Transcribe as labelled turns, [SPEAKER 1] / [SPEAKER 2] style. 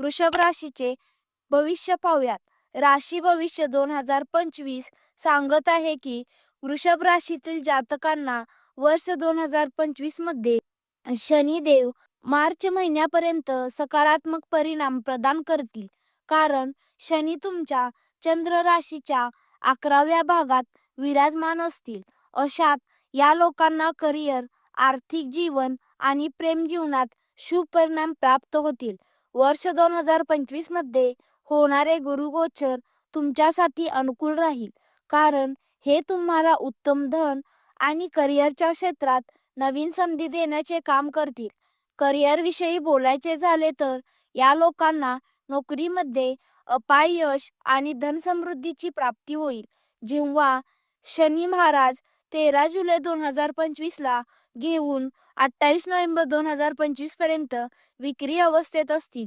[SPEAKER 1] वृषभ राशीचे भविष्य पाहूयात. राशी भविष्य 2025 सांगत आहे की वृषभ राशीतील जातकांना वर्ष 2025 मध्ये शनिदेव मार्च महिन्यापर्यंत सकारात्मक परिणाम प्रदान करतील. कारण शनी तुमच्या चंद्र राशीच्या 11व्या भागात विराजमान असतील. अशात या लोकांना करिअर, आर्थिक जीवन आणि प्रेम जीवनात शुभ परिणाम प्राप्त होतील. वर्ष 2025 मध्ये होणारे गुरुगोचर तुमच्यासाठी अनुकूल राहील, कारण हे तुम्हाला उत्तम धन आणि करिअरच्या क्षेत्रात नवीन संधी देण्याचे काम करतील. करिअरविषयी बोलायचे झाले तर या लोकांना नोकरीमध्ये अपार यश आणि धनसमृद्धीची प्राप्ती होईल. जेव्हा शनी महाराज 13 जुलै 2025 ला घेऊन 28 नोव्हेंबर 2025 पर्यंत विक्री अवस्थेत असतील,